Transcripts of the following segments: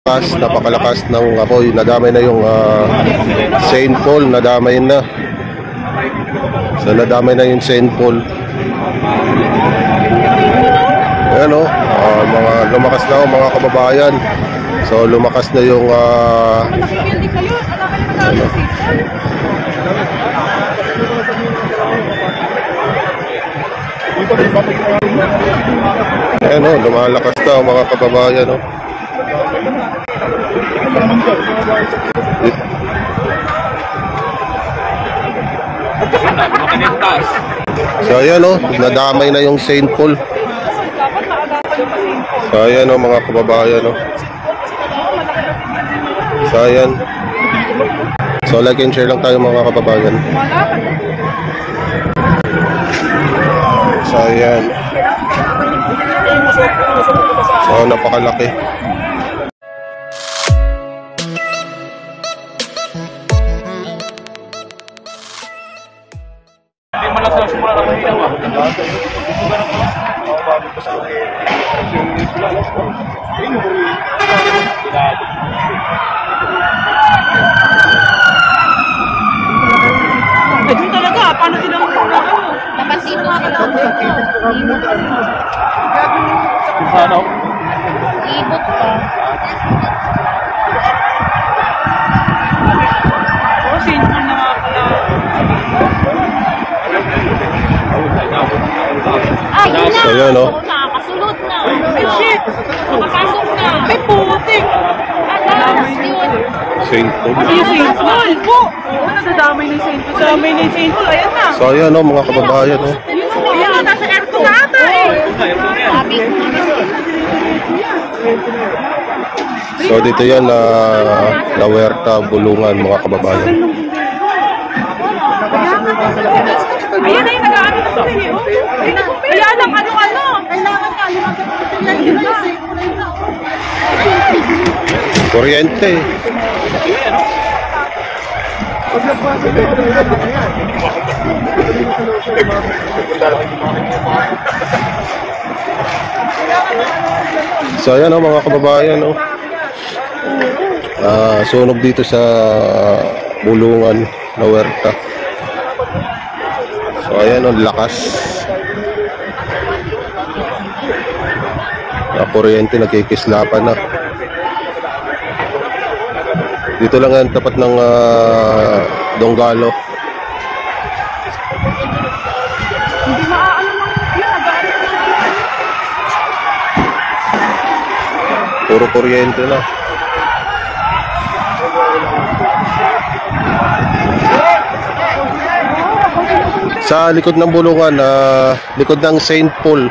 Napakalakas ng apoy. Nadamay na yung St. Paul, nadamay na. So nadamay na yung St. Paul. Ayan o, mga lumakas na o mga kababayan. So lumakas na yung ayan o, lumalakas na o mga kababayan o. So ayan o, nadamay na yung St. Paul. So ayan o mga kababayan o. So ayan. So like and share lang tayo mga kababayan. So ayan. So napakalaki. Doon talaga, paano sila magkakaroon? Napansin mo ako lang. Ano? Ibot pa. Oh, sinful na nga pala. Ay, yun na! So yun o. Nakakasulot na. Ay, shit! Nakapasok na. Ay, putik! Alas, yun. St. Paul. Ay, St. Paul po! Oo, nadamay ni St. Paul. Nadamay ni St. Paul. Ayan na. So ayan o mga kababayan o. Ayan, nasa aircon na ata eh. Sabi ko nga. So dito yan na Huerta, Bulungan mga kababayan. Ayan na yung nag-ano na sa rin. Ayan ang ano-ano. Kailangan ka. Kuryente. So ayan o mga kababayan o. Sunog dito sa Bulungan, Huerta. So ayan o, lakas. Kuryente, nagkikislapan na. Dito lang yan, tapat ng Donggalo. Hindi maaano lang. Yan, Puro kuryente na. Sa likod ng Bulungan, likod ng St. Paul.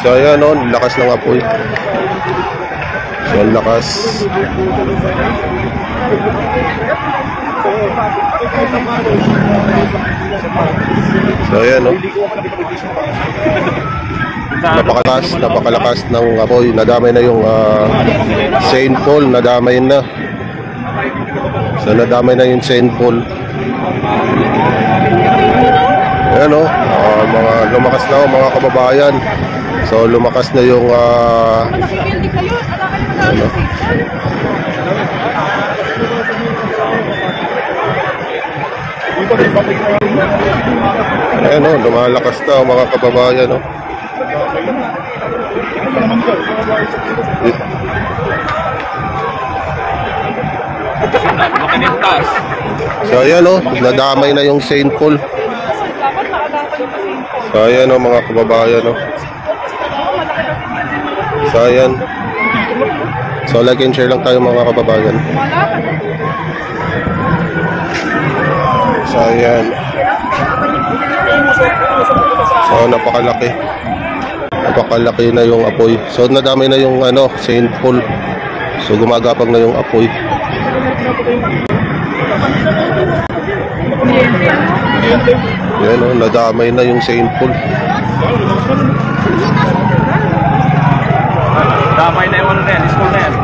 So ayan o, lakas ng apoy. So lakas. So ayan o. Napakalakas ng apoy. Nadamay na yung St. Paul, nadamay na. So nadamay na yung St. Paul. Ayan o, mga lumakas na o mga kababayan. So lumakas na yung ano? Ayan o, lumalakas na o mga kababayan o. So ayan o, nadamay na yung St. Paul. So ayan o mga kababayan o. So ayan. So like and share lang tayo mga kababayan. So ayan. So napakalaki. Napakalaki na yung apoy. So nadamay na yung ano, St. Paul. So gumagapang na yung apoy. Yan o, nadamay na yung St. Paul. Damay na yung ano na yan, school na yan.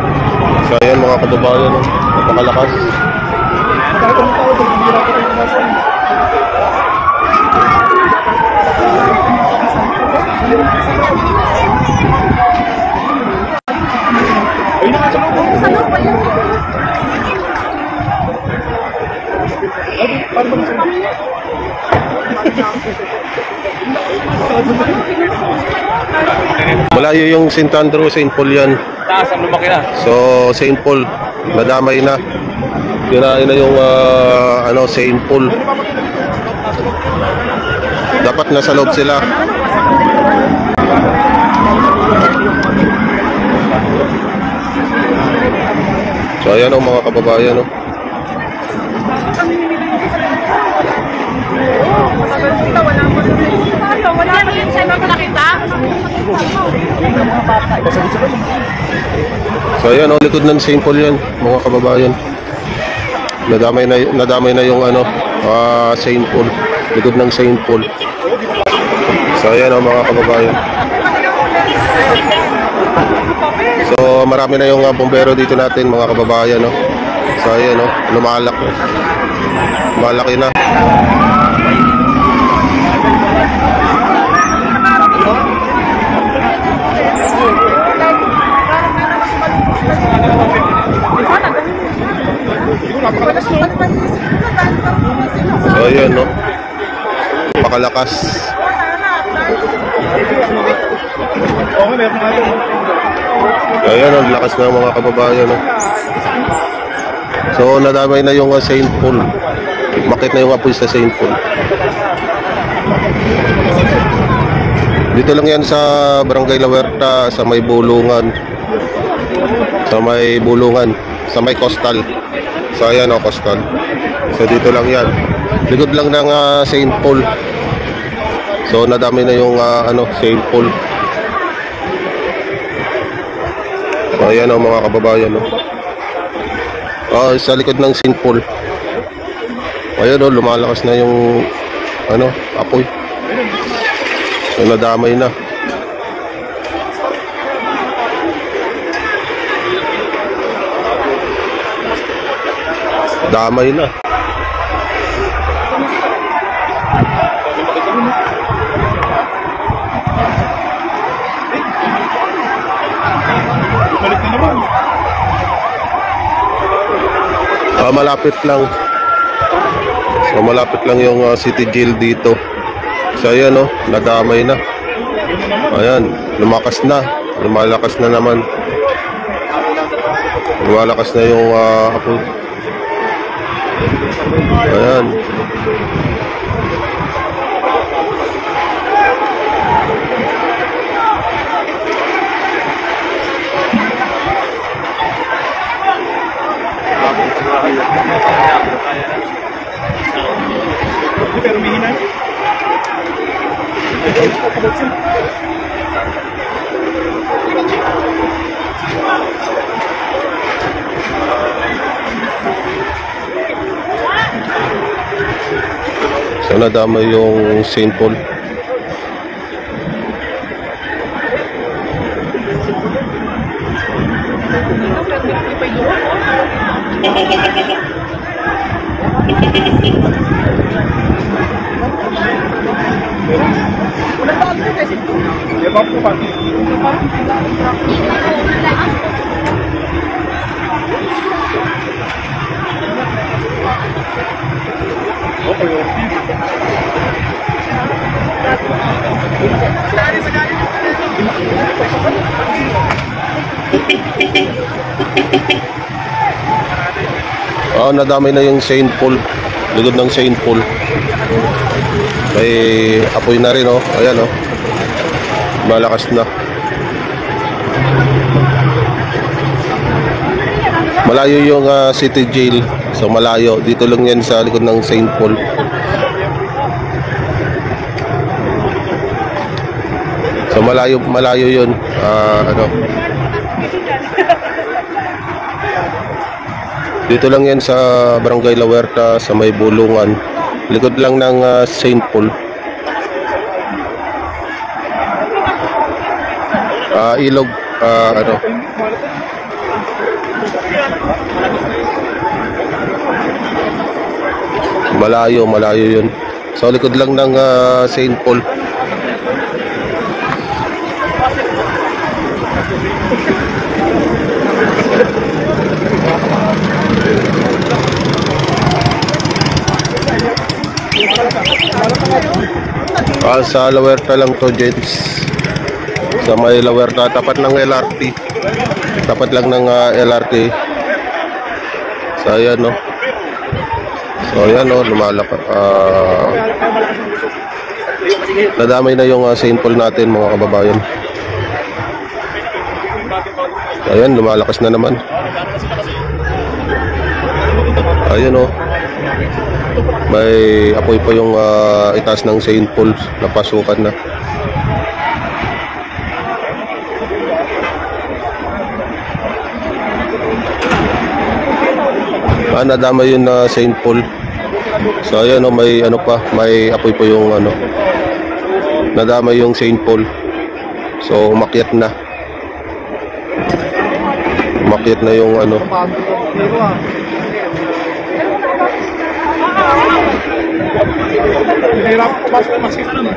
So ayan mga kababayan, napakalakas. Malayo yung St. Andrew, St. Paul yan. Taas ang lumaki na. So, St. Paul, nadamay na. Kinain na yung St. Paul. Dapat nasa loob sila. So, ayan o mga kababayan. Wala mo yun sa ibang nakita? So, ayan o, likod ng St. Paul yan, mga kababayan. Nadamay na yung St. Paul. Likod ng St. Paul. So, ayan o mga kababayan. So, marami na yung bombero dito natin, mga kababayan, no? So, ayan, no? Malaki na. So, ayan, no? Pakalakas. Ayan, ang lakas ng mga kababayan. No? So, nadamay na yung St. Paul. Bakit na yung apoy sa St. Paul? Dito lang yan sa Barangay La Huerta, sa may Bulungan. Sa may Coastal. So, ayan o, Coastal. So, dito lang yan. Likod lang ng St. Paul. So, nadamay na yung St. Paul. So, ayan o mga kababayan, no? Sa likod ng St. Paul. Ayan o, lumalakas na yung apoy. So, nadamay na. Damay na. Malapit lang. So, malapit lang yung city jail dito. So, ayan o, nadamay na. Ayan, lumalakas na naman. Lumalakas na yung apoy. Ayan. Pero mahina. So, nadamay yung St. Paul. Nadamay na yung St. Paul. Likod ng St. Paul. May apoy na rin, oh. Ayan, oh. Malakas na. Malayo yung city jail. So, malayo. Dito lang yan sa likod ng St. Paul. So, malayo yun. Dito lang yan sa Barangay La Huerta, sa may Bulungan. Likod lang ng St. Paul. Ilog, malayo yun. So, likod lang ng St. Paul. Sa La Huerta lang to, gents. Sa may La Huerta, tapat ng LRT. Tapat lang ng LRT. So ayan, no. So ayan, no, lumalaki. Nadamay na yung St. Paul natin, mga kababayan. Ayan, lumalakas na naman. Ayan, oh. May apoy pa yung itaas ng St. Paul na pasukan na. Nadama yun na St. Paul. So ayan, oh, may ano pa, may apoy pa yung ano. Nadama yung St. Paul. So umakyat na. Umakyat na yung ano. Hirap ko ba sa masin ano?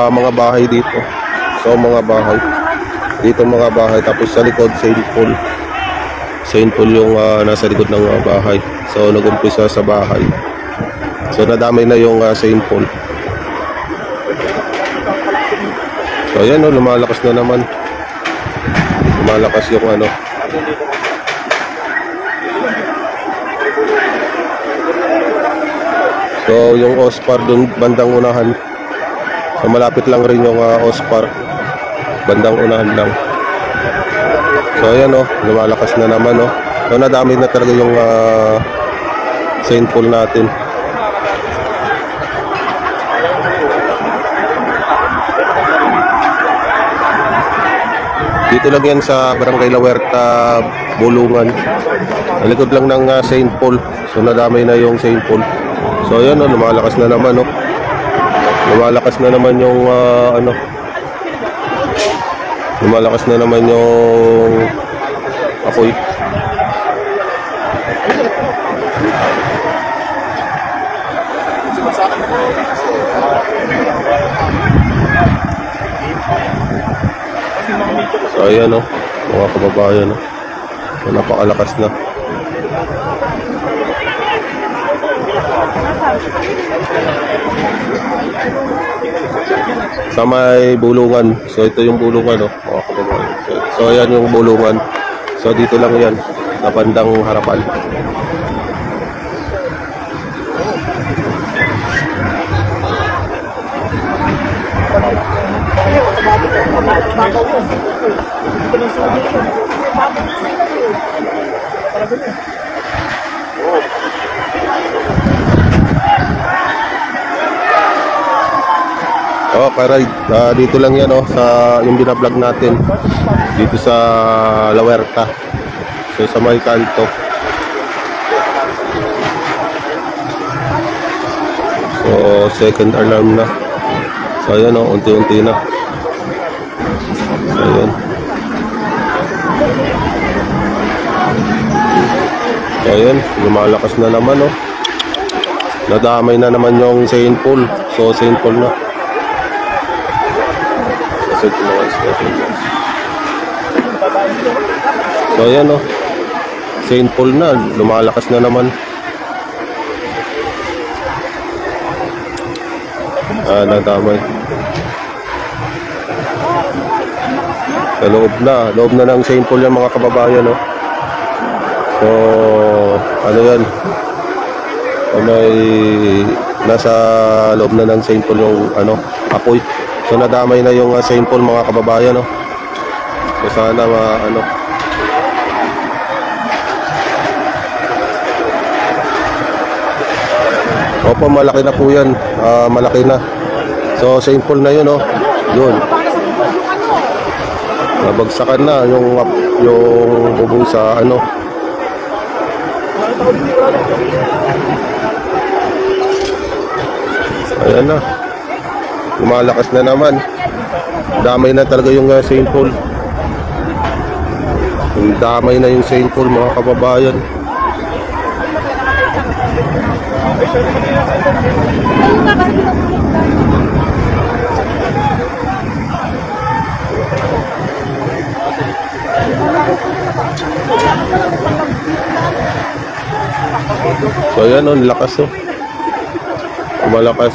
Mga bahay dito. So mga bahay. Dito mga bahay, tapos sa likod St. Paul. St. Paul yung nasa likod ng bahay. So nag-umpisa sa bahay. So nadamay na yung St. Paul. So ayan, oh, lumalakas na naman. Lumalakas yung ano. So yung Ospar dun bandang unahan. So malapit lang rin yung Ospar. Bandang unahan lang. So ayan, oh, lumalakas na naman, oh. So nadami na talaga yung St. Paul natin. Dito lang yan sa Barangay La Huerta, Bulungan. Nalikod lang ng St. Paul. So nadamay na yung St. Paul. So ayan, oh, lumalakas na naman, oh. Lumalakas na naman yung ano. Lumalakas na naman yung apoy. So ayan, oh, mga kababayan, oh. So napakalakas na. Sa may Bulungan. So ito yung Bulungan, oh, mga kababayan. So ayan yung Bulungan. So dito lang yan, sa bandang harapan. Oh, karay, dito lang yan, oh, sa yung binablog natin dito sa La Huerta. So sa may kanto. So second alarm na. So ayan, oh, unti-unti na. So ayan. So ayan, lumalakas na naman, oh. Nadamay na naman yung St. Paul. So St. Paul na. So ayan, oh, St. Paul na, lumalakas na naman. Nadamay. Sa loob na ng St. Paul yung mga kababayan, oh. So ano yan, may nasa loob na ng St. Paul yung ano, apoy. So nadamay na yung St. Paul, mga kababayan, no? So sana ano. Opo, malaki na po yan. Malaki na. So St. Paul na yun, no? Yun. Nabagsakan na yung bubong sa ano. Ayan na. Lumalakas na naman. Damay na talaga yung St. Paul. Damay na yung St. Paul, mga kababayan. So ayan, oh, lakas, oh. Malakas.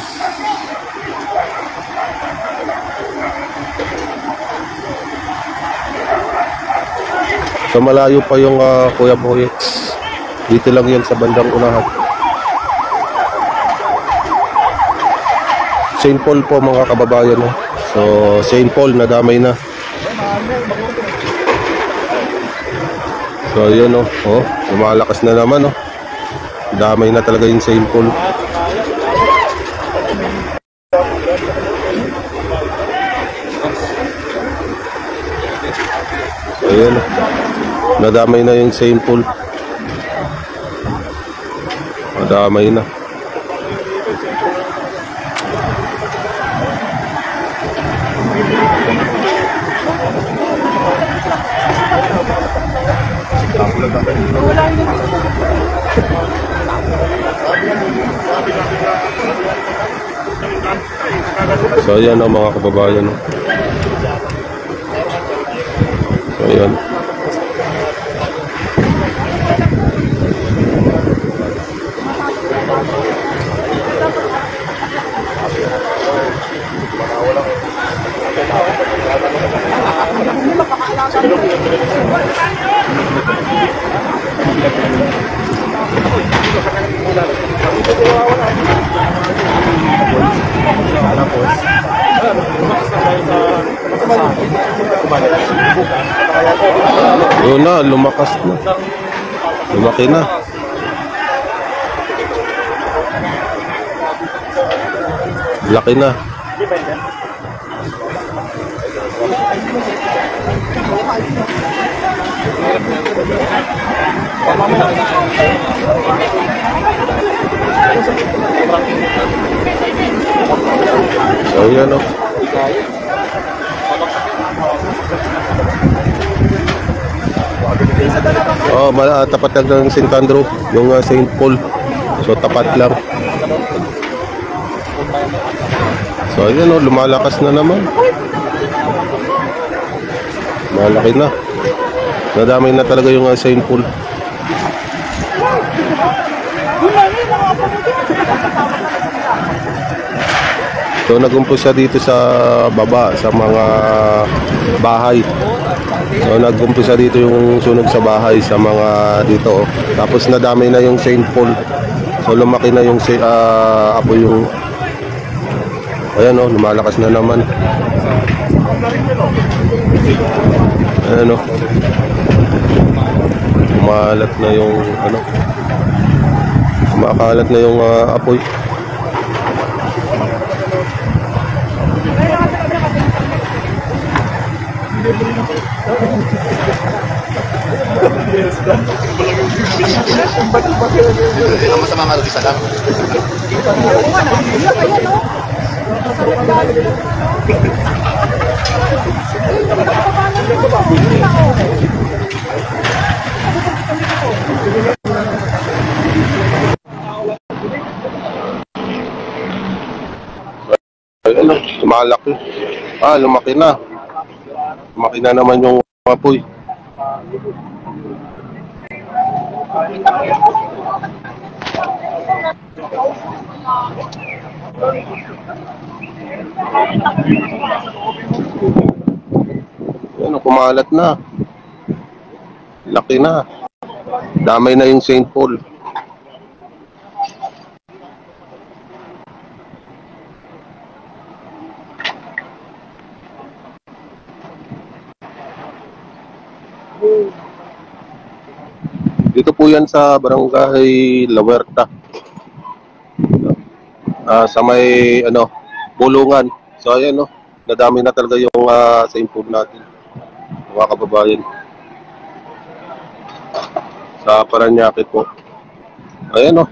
So malayo pa yung Kuya Boyets. Dito lang yan sa bandang unahan. St. Paul po mga kababayan, oh. So St. Paul nadamay na. So yun, oh, oh, lumalakas na naman, oh. Damay na talaga yung St. Paul. So yun, oh. Nadamay na yung St. Paul. Nadamay na. So ayan, oh, mga kababayan, oh. So ayan. Yun na, lumakas na. Lumaki na. Laki na. So yan, oh. Oh, tapat lang ng St. Andrew, yung St. Paul. So tapat lang. So ayan, oh, lumalakas na naman. Malaki na. Nadamay na talaga yung St. Paul. So nag-umpisa dito sa baba, sa mga bahay. So nag-umpisa dito yung sunog sa bahay, sa mga dito, oh. Tapos nadamay na yung St. Paul. So lumaki na yung apoy yung. Ayan, oh, lumalakas na naman. Ayan, oh. Kumalat na yung ano. Kumakalat na yung apoy. Masama nga isa lang. Ano, lumalaki. Lumaki na. Lumaki na naman yung apoy. Ano, kumalat na. Laki na. Damay na yung St. Paul. Dito po yan sa Barangay La Huerta. Sa may ano, Bulungan. So ayan, no, nadami na talaga yung St. Paul natin, mga kababayan. Sa Paranaque po. Ayan, no,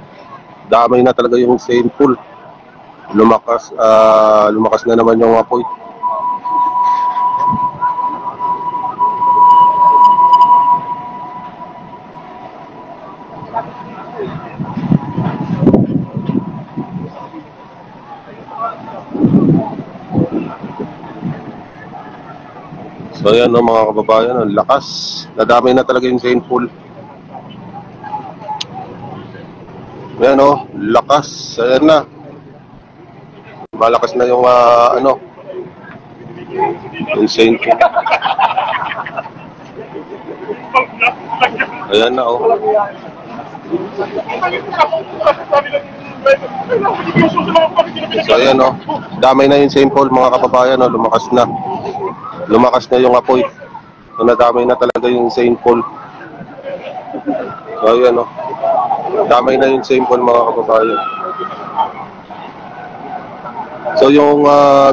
damay na talaga yung St. Paul. Lumakas na naman yung apoy. So ayan no, mga kababayan, ang lakas. Nadami na talaga yung St. Paul. Ayan no, lakas. Ayan na. Malakas na yung yung St. Paul. Ayan na oh. So ayan no, damay na yung St. Paul mga kababayan no, lumakas na. Lumakas na yung apoy. So nadamay na talaga yung St. Paul. So ayan no, damay na yung St. Paul mga kababayan. So yung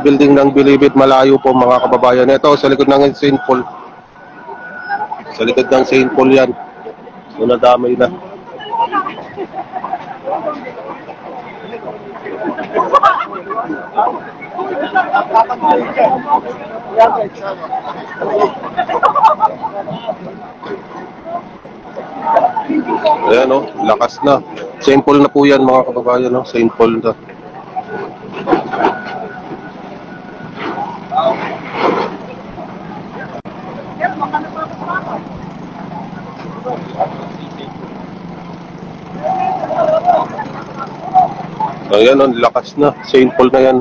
building ng Bilibid malayo po mga kababayan. Ito sa likod ng St. Paul. Sa likod ng St. Paul yan. So nadamay na. Ayan o, lakas na. St. Paul na po yan mga kababayan, no? St. Paul na. Ayan o, lakas na. St. Paul na yan.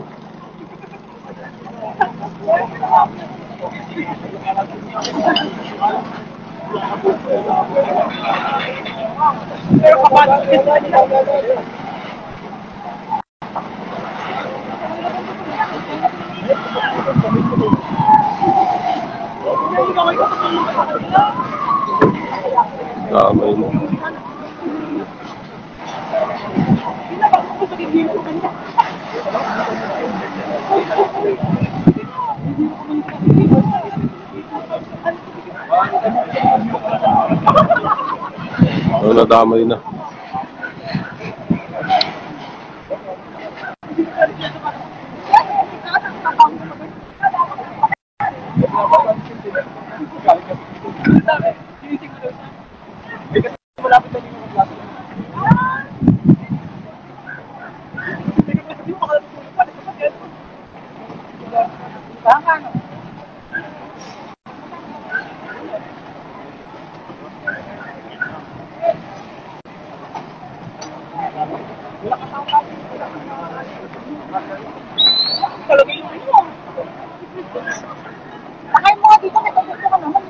Damay na. So, nadamay na. Sakay mo nga dito, may pagkakas ka naman.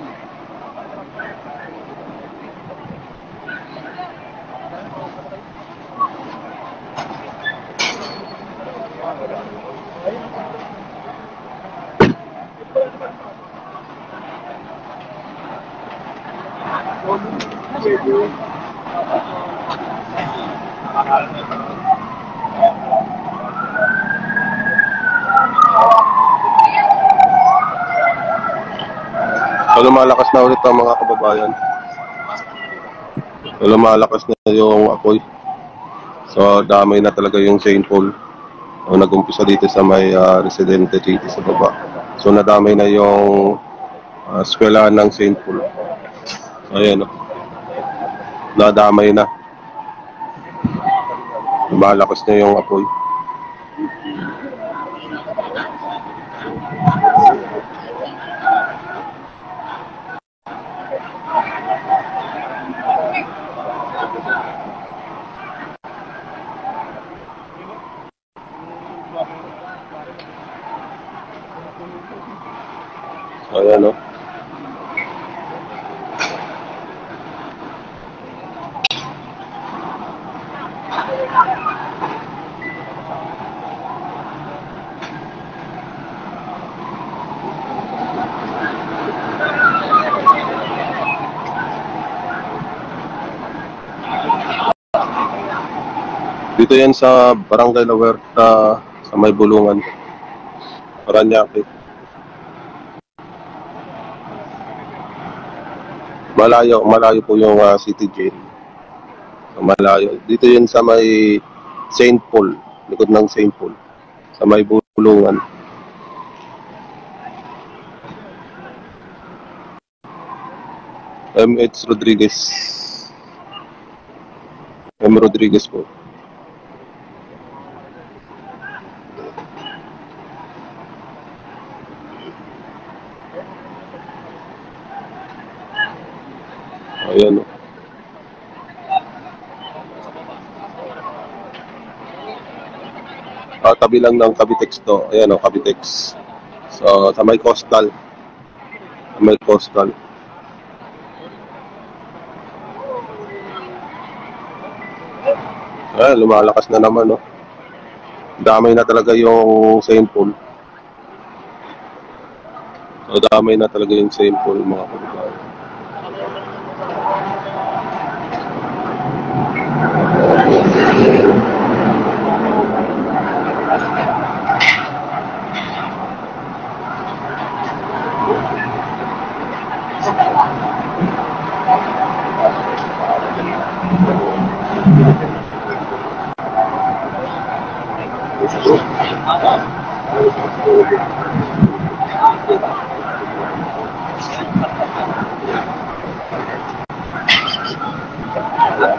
So, lumalakas na ulit ang mga kababayan. So, lumalakas na yung apoy. So, damay na talaga yung St. Paul. So, nag-umpisa dito sa may residente dito sa baba. So, nadamay na yung eskwelahan ng St. Paul. So, ayan o. Nadamay na. Lumalakas na yung apoy. Ayan o. Dito yan sa Barangay La Huerta sa may Bulungan, Parañaque. Malayo po yung City Jail. So, malayo. Dito yan sa may St. Paul, likod ng St. Paul, sa may Bulungan. M.H. Rodriguez. M. Rodriguez po. Ayan, oh. Tabi lang ng Cavitex to. Ayan, oh, Cavitex. So, sa may coastal. Sa may coastal. Ayan, lumalakas na naman, oh. Damay na talaga yung St. Paul. So, damay na talaga yung St. Paul, mga kababayan.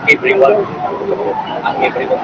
Everyone. Everyone.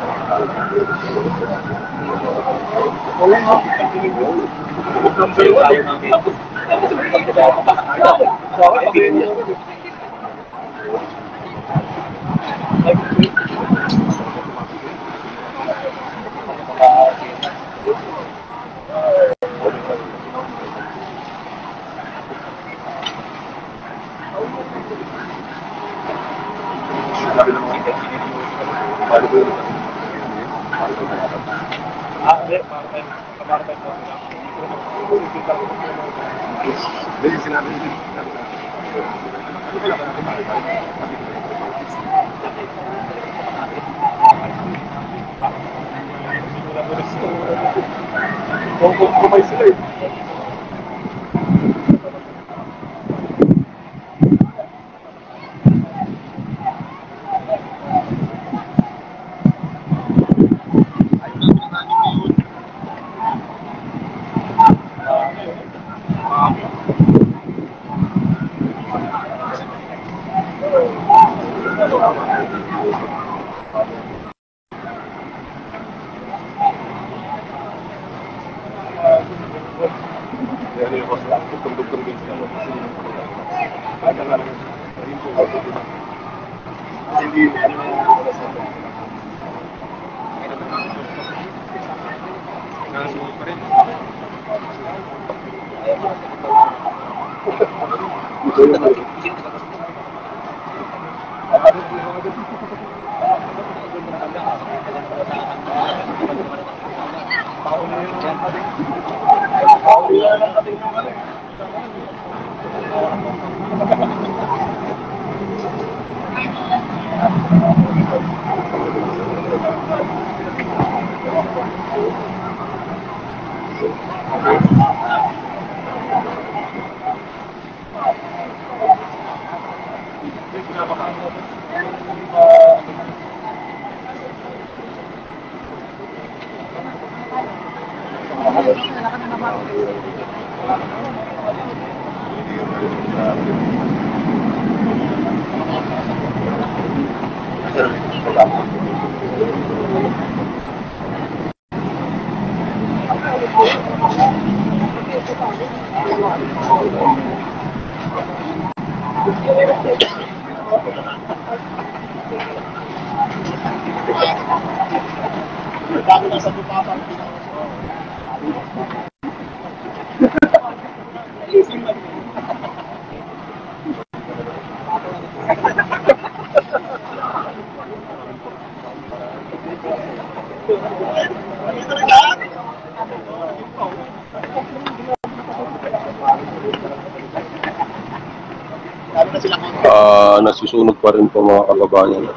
Nasusunog pa rin po mga kababayan.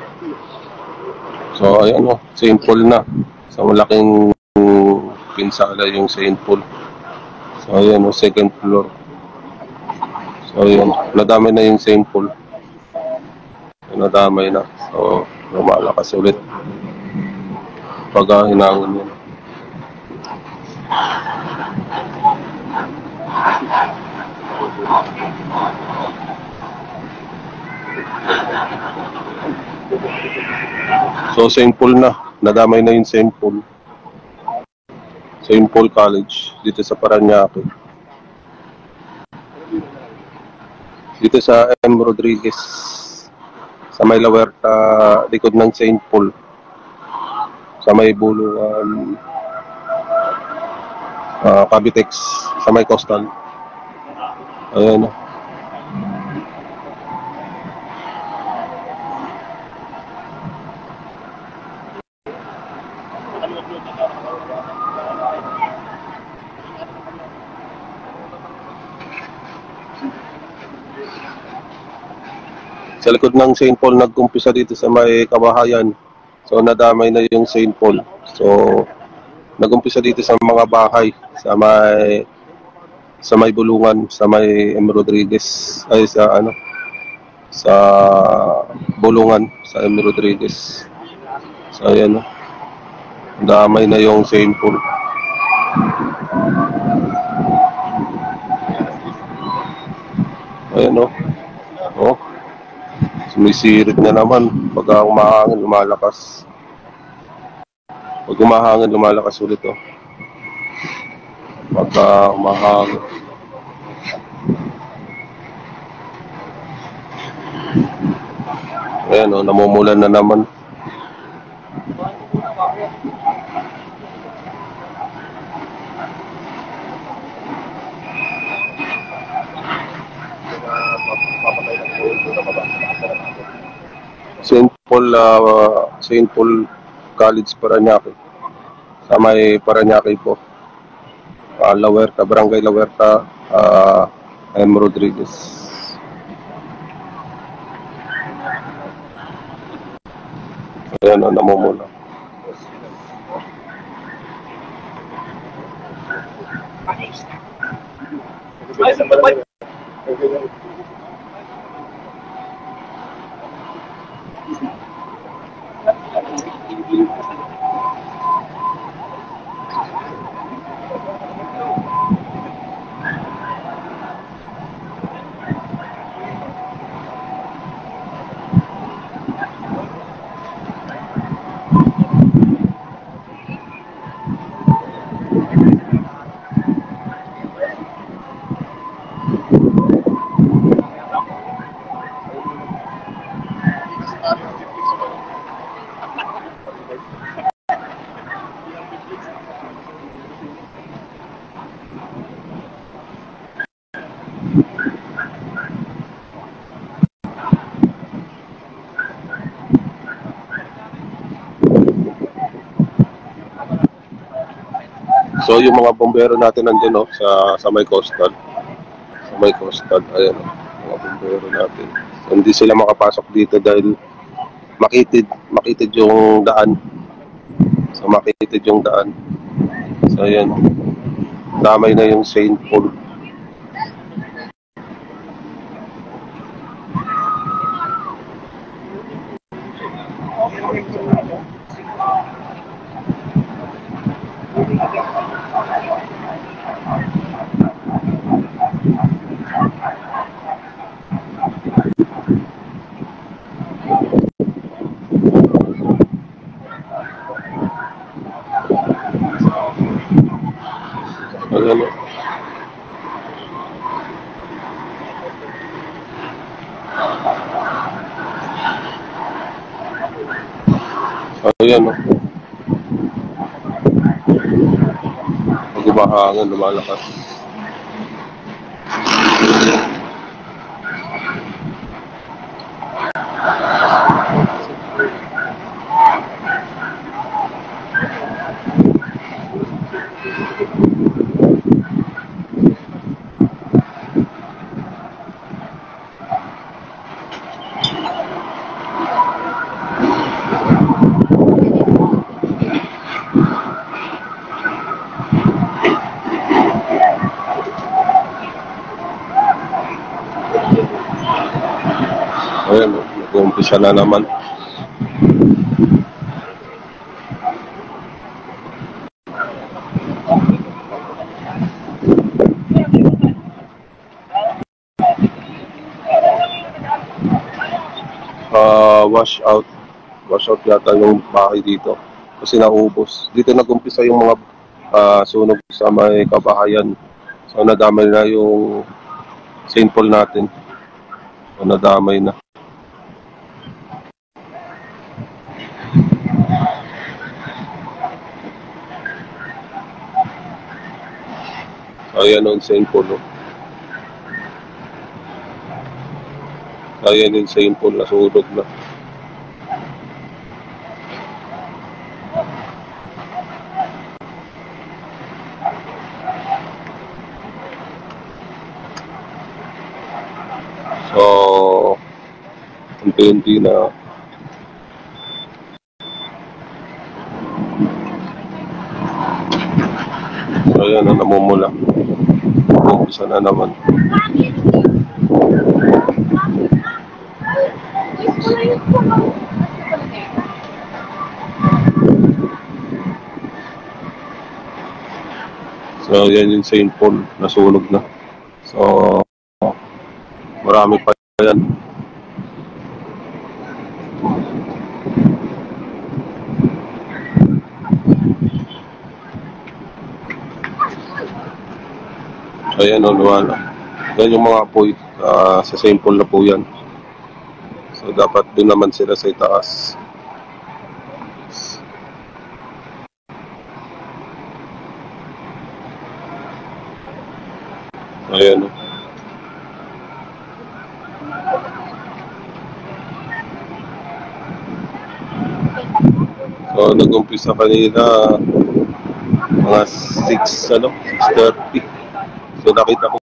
So ayan o, St. Paul na. Sa malaking pinsala yung St. Paul. So ayan o, second floor. So ayan, nadamay na yung St. Paul. Nadamay na. So lumalakas ulit pag hinangon yun. So St. Paul na, nadamay na yung St. Paul. St. Paul College dito sa Parañaque. Dito sa M. Rodriguez sa may La Huerta, likod ng St. Paul, sa may bulungan, Cavitex, sa may coastal. Ayan. Sa likod ng St. Paul, nag-umpisa dito sa may Kabahayan. So, nadamay na yung St. Paul. So, nag-umpisa dito sa mga bahay, sa may bulungan, sa may M. Rodriguez, ay sa bulungan, sa M. Rodriguez. So, ayan, damay na yung St. Paul. Ayan, sumisirit na naman pagka umahangin, lumalakas. Pag umahangin, lumalakas ulit, pagka umahangin. Ayan, namumulan na naman. St. Paul College, Parañaque. Sa may Parañaque po. La Huerta, Barangay La Huerta, M. Rodriguez. Ayan, namumula. So yung mga bombero natin nandiyan, sa may coastal. Sa may coastal, ayan, mga bombero natin. So, hindi sila makapasok dito dahil makitid yung daan. So makitid yung daan. So ayan, damay na yung St. Paul. Ayan, pag umahangin, lumalakas. Ayan, nag-umpisa na naman. Wash out yata yung bahay dito kasi naubos. Dito nag-umpisa yung mga sunog sa may Kabahayan. So nadamay na yung St. Paul natin. So nadamay na. Ayan on St. Paul. Oh. Ayan yung St. Paul, nasunog na. So, unti-unti na. So, ayan na, namumula. Umpisa na naman. So, yan yung St. Paul, nasunog na. So, marami pa yan. Ayan o, wala. Yan yung mga apoy. Sa St. Paul na po yan. So, dapat doon naman sila sa itaas. Ayan o. So, nag-umpisa kanina mga 6:30. So, nakita ko